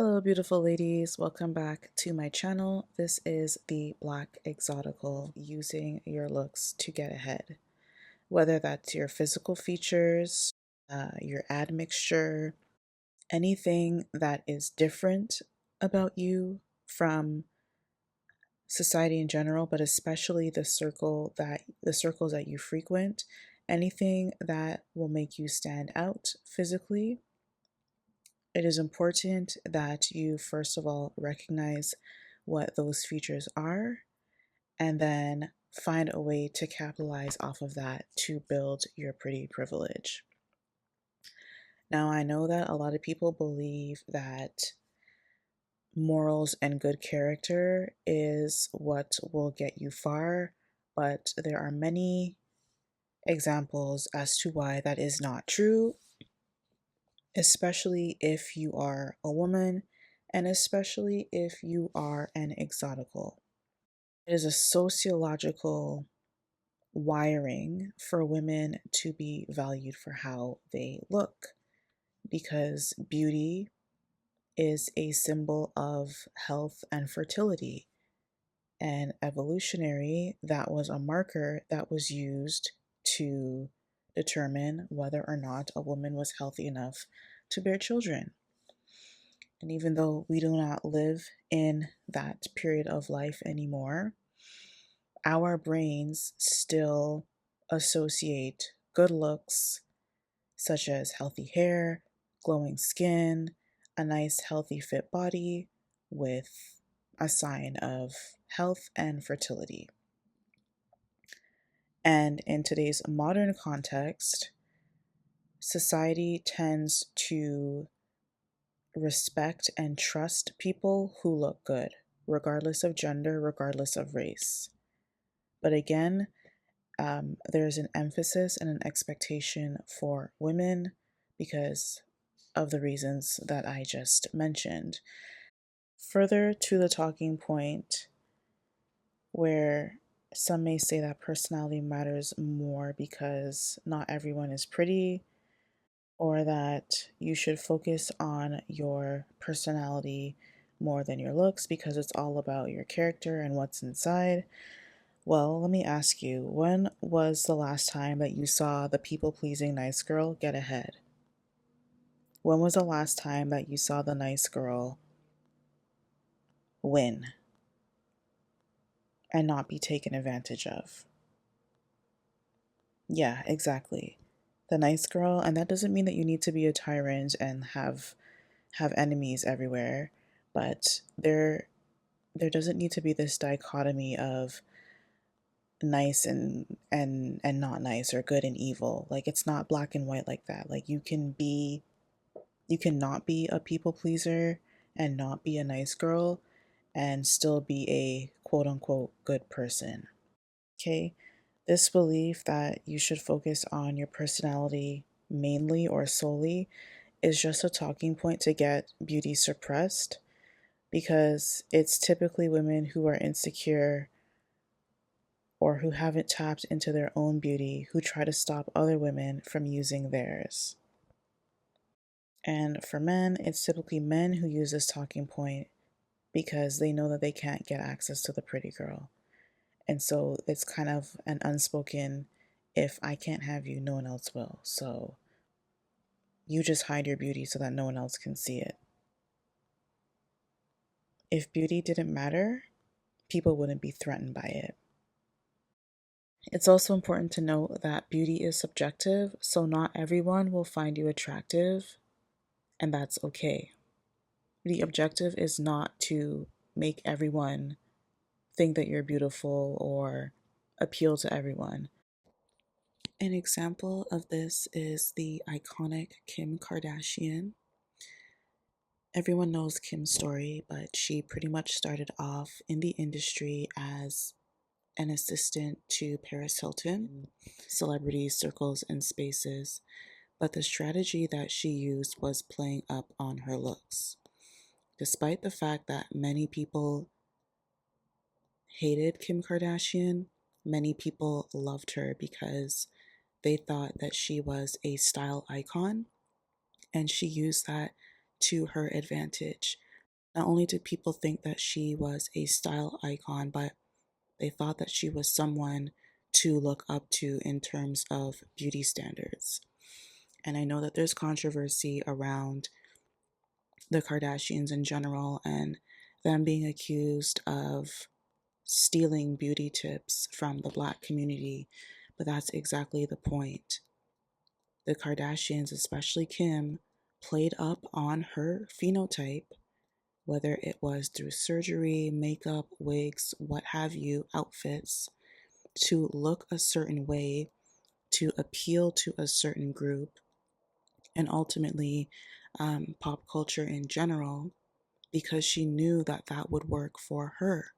Hello, beautiful ladies. Welcome back to my channel. This is the Black Exotical, using your looks to get ahead. Whether that's your physical features, your admixture, anything that is different about you from society in general, but especially the circles that you frequent, anything that will make you stand out physically. It is important that you, first of all, recognize what those features are and then find a way to capitalize off of that to build your pretty privilege. Now, I know that a lot of people believe that morals and good character is what will get you far, but there are many examples as to why that is not true, especially if you are a woman and especially if you are an exotical. It is a sociological wiring for women to be valued for how they look because beauty is a symbol of health and fertility. And evolutionary, that was a marker that was used to determine whether or not a woman was healthy enough to bear children. And even though we do not live in that period of life anymore, our brains still associate good looks, such as healthy hair, glowing skin, a nice, healthy, fit body, with a sign of health and fertility. And in today's modern context, society tends to respect and trust people who look good, regardless of gender, regardless of race. But again, there's an emphasis and an expectation for women because of the reasons that I just mentioned. Further to the talking point, where some may say that personality matters more because not everyone is pretty, or that you should focus on your personality more than your looks because it's all about your character and what's inside. Well, let me ask you, when was the last time that you saw the people-pleasing nice girl get ahead? When was the last time that you saw the nice girl win and not be taken advantage of? Yeah, exactly. The nice girl, and that doesn't mean that you need to be a tyrant and have enemies everywhere, but there doesn't need to be this dichotomy of nice and not nice, or good and evil. Like, it's not black and white like that. Like, you cannot be a people pleaser and not be a nice girl and still be a quote unquote good person. Okay? This belief that you should focus on your personality mainly or solely is just a talking point to get beauty suppressed, because it's typically women who are insecure or who haven't tapped into their own beauty who try to stop other women from using theirs. And for men, it's typically men who use this talking point because they know that they can't get access to the pretty girl. And so it's kind of an unspoken, if I can't have you, no one else will. So you just hide your beauty so that no one else can see it. If beauty didn't matter, people wouldn't be threatened by it. It's also important to note that beauty is subjective, so not everyone will find you attractive, and that's okay. The objective is not to make everyone think that you're beautiful or appeal to everyone. An example of this is the iconic Kim Kardashian. Everyone knows Kim's story, but she pretty much started off in the industry as an assistant to Paris Hilton, celebrity circles and spaces. But the strategy that she used was playing up on her looks. Despite the fact that many people hated Kim Kardashian, many people loved her because they thought that she was a style icon, and she used that to her advantage Not only did people think that she was a style icon, but they thought that she was someone to look up to in terms of beauty standards. And I know that there's controversy around the Kardashians in general and them being accused of stealing beauty tips from the Black community, but that's exactly the point. The Kardashians, especially Kim, played up on her phenotype, whether it was through surgery, makeup, wigs, what have you, outfits, to look a certain way, to appeal to a certain group, and ultimately pop culture in general, because she knew that that would work for her.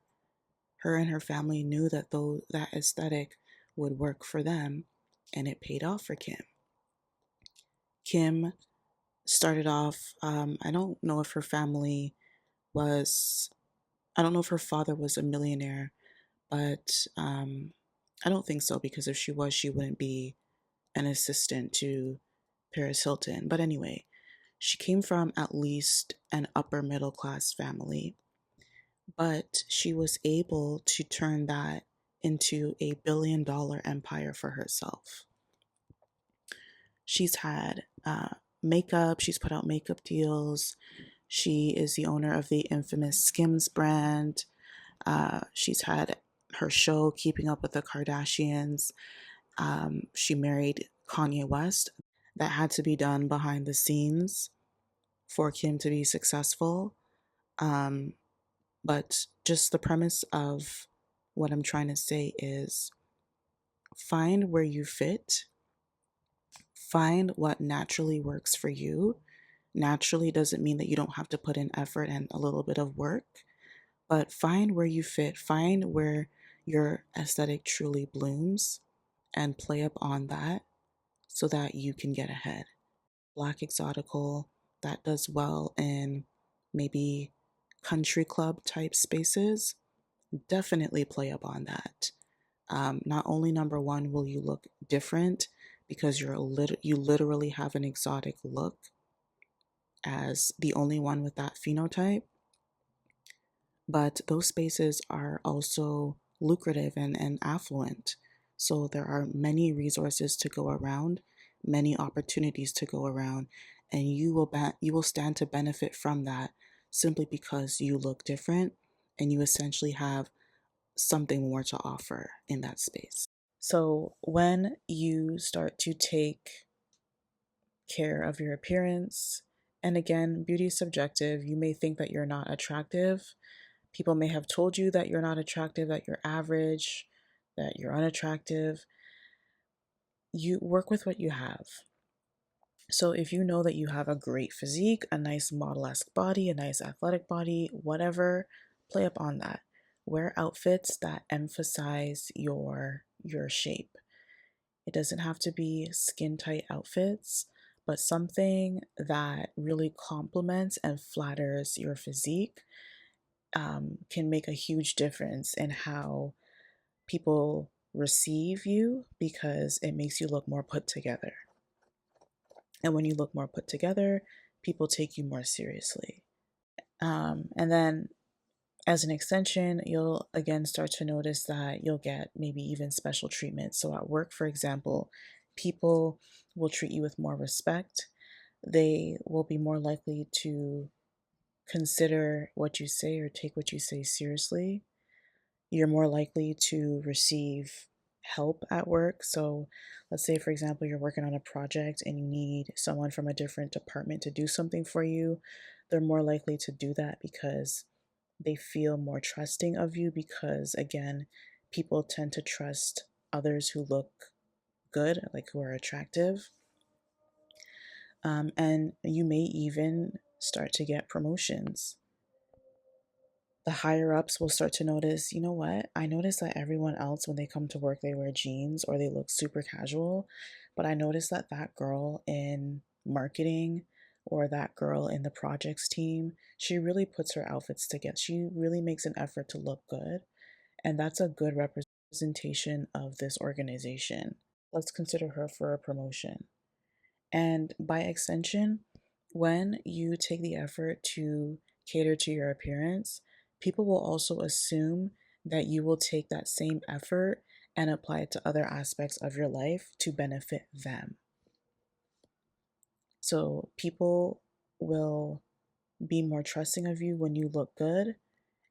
Her and her family knew that though that aesthetic would work for them, and it paid off for Kim. Kim started off, I don't know if her family was, I don't know if her father was a millionaire, but I don't think so, because if she was, she wouldn't be an assistant to Paris Hilton. But anyway, she came from at least an upper middle class family, but she was able to turn that into a $1 billion empire for herself. She's had makeup, she's put out makeup deals. She is the owner of the infamous Skims brand. She's had her show, Keeping Up with the Kardashians. She married Kanye West. That had to be done behind the scenes for Kim to be successful. Um, but just the premise of what I'm trying to say is find where you fit, find what naturally works for you. Naturally doesn't mean that you don't have to put in effort and a little bit of work, but find where you fit, find where your aesthetic truly blooms, and play up on that so that you can get ahead. Black Exotical, that does well in maybe country club type spaces, definitely play up on that. Not only number one will you look different because you literally have an exotic look as the only one with that phenotype, but those spaces are also lucrative and affluent. So there are many resources to go around, many opportunities to go around, and you will stand to benefit from that simply because you look different and you essentially have something more to offer in that space. So when you start to take care of your appearance, and again, beauty is subjective. You may think that you're not attractive. People may have told you that you're not attractive, that you're average, that you're unattractive. You work with what you have. So if you know that you have a great physique, a nice model-esque body, a nice athletic body, whatever, play up on that. Wear outfits that emphasize your shape. It doesn't have to be skin tight outfits, but something that really complements and flatters your physique can make a huge difference in how people receive you because it makes you look more put together. And when you look more put together, people take you more seriously. And then as an extension, you'll again start to notice that you'll get maybe even special treatment. So at work, for example, people will treat you with more respect. They will be more likely to consider what you say or take what you say seriously. You're more likely to receive help at work. So let's say, for example, you're working on a project and you need someone from a different department to do something for you. They're more likely to do that because they feel more trusting of you because, again, people tend to trust others who look good, like who are attractive. And you may even start to get promotions. The higher ups will start to notice, you know what? I notice that everyone else, when they come to work, they wear jeans or they look super casual. But I noticed that that girl in marketing or that girl in the projects team, she really puts her outfits together. She really makes an effort to look good. And that's a good representation of this organization. Let's consider her for a promotion. And by extension, when you take the effort to cater to your appearance, people will also assume that you will take that same effort and apply it to other aspects of your life to benefit them. So people will be more trusting of you when you look good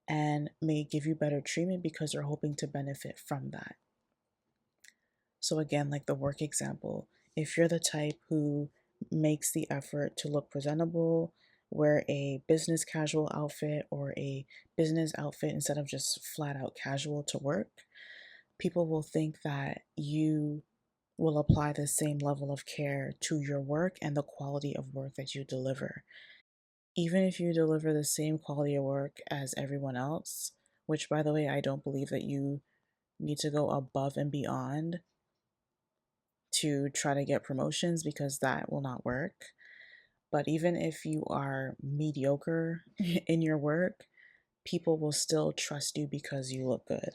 and may give you better treatment because they're hoping to benefit from that. So, again, like the work example, if you're the type who makes the effort to look presentable, wear a business casual outfit or a business outfit instead of just flat out casual to work, people will think that you will apply the same level of care to your work and the quality of work that you deliver. Even if you deliver the same quality of work as everyone else, which, by the way, I don't believe that you need to go above and beyond to try to get promotions because that will not work. But even if you are mediocre in your work, people will still trust you because you look good.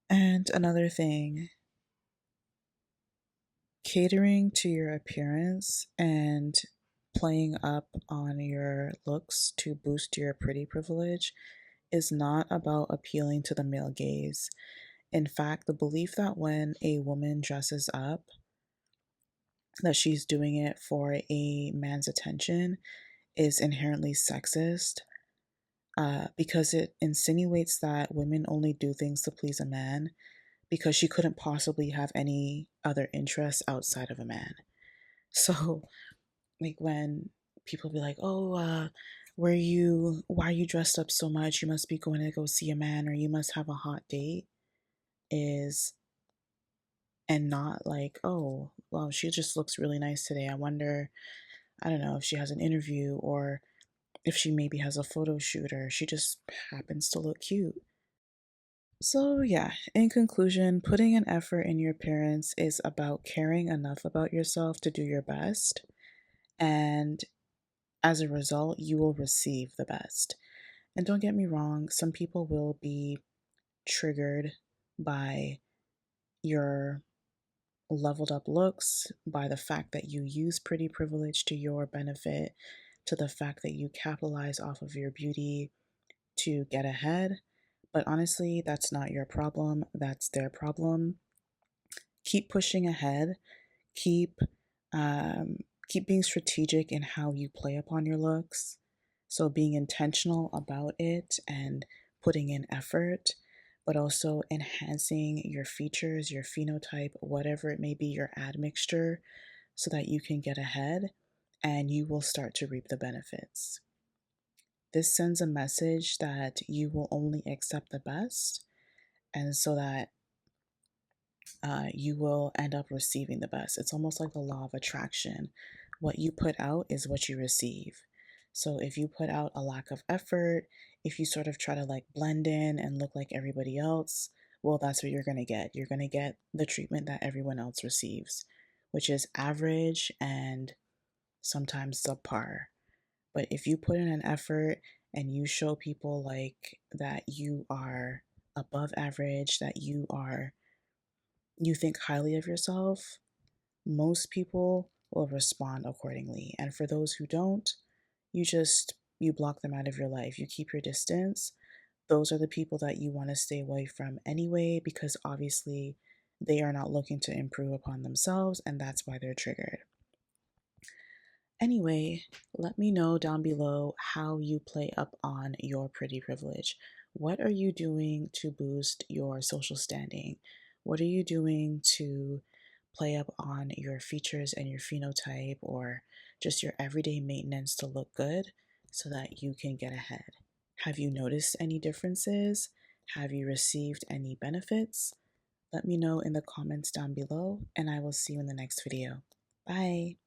And another thing, catering to your appearance and playing up on your looks to boost your pretty privilege is not about appealing to the male gaze. In fact, the belief that when a woman dresses up, that she's doing it for a man's attention is inherently sexist, because it insinuates that women only do things to please a man because she couldn't possibly have any other interests outside of a man. So, like when people be like, "Oh, why are you dressed up so much? You must be going to go see a man, or you must have a hot date," is and not like, "Oh, well, she just looks really nice today. I wonder, I don't know, if she has an interview or if she maybe has a photo shoot or she just happens to look cute." So, yeah, in conclusion, putting an effort in your appearance is about caring enough about yourself to do your best. And as a result, you will receive the best. And don't get me wrong, some people will be triggered by your leveled up looks, by the fact that you use pretty privilege to your benefit, to the fact that you capitalize off of your beauty to get ahead. But honestly, that's not your problem, that's their problem. Keep pushing ahead. Keep um, keep being strategic in how you play upon your looks. So being intentional about it and putting in effort, but also enhancing your features, your phenotype, whatever it may be, your admixture, so that you can get ahead and you will start to reap the benefits. This sends a message that you will only accept the best, and so that you will end up receiving the best. It's almost like the law of attraction. What you put out is what you receive. So if you put out a lack of effort, if you sort of try to like blend in and look like everybody else, well, that's what you're going to get. You're going to get the treatment that everyone else receives, which is average and sometimes subpar. But if you put in an effort and you show people like that you are above average, that you think highly of yourself, most people will respond accordingly. And for those who don't, you block them out of your life. You keep your distance. Those are the people that you want to stay away from anyway, because obviously they are not looking to improve upon themselves, and that's why they're triggered. Anyway, let me know down below how you play up on your pretty privilege. What are you doing to boost your social standing? What are you doing to play up on your features and your phenotype, or just your everyday maintenance to look good so that you can get ahead? Have you noticed any differences? Have you received any benefits? Let me know in the comments down below, and I will see you in the next video. Bye.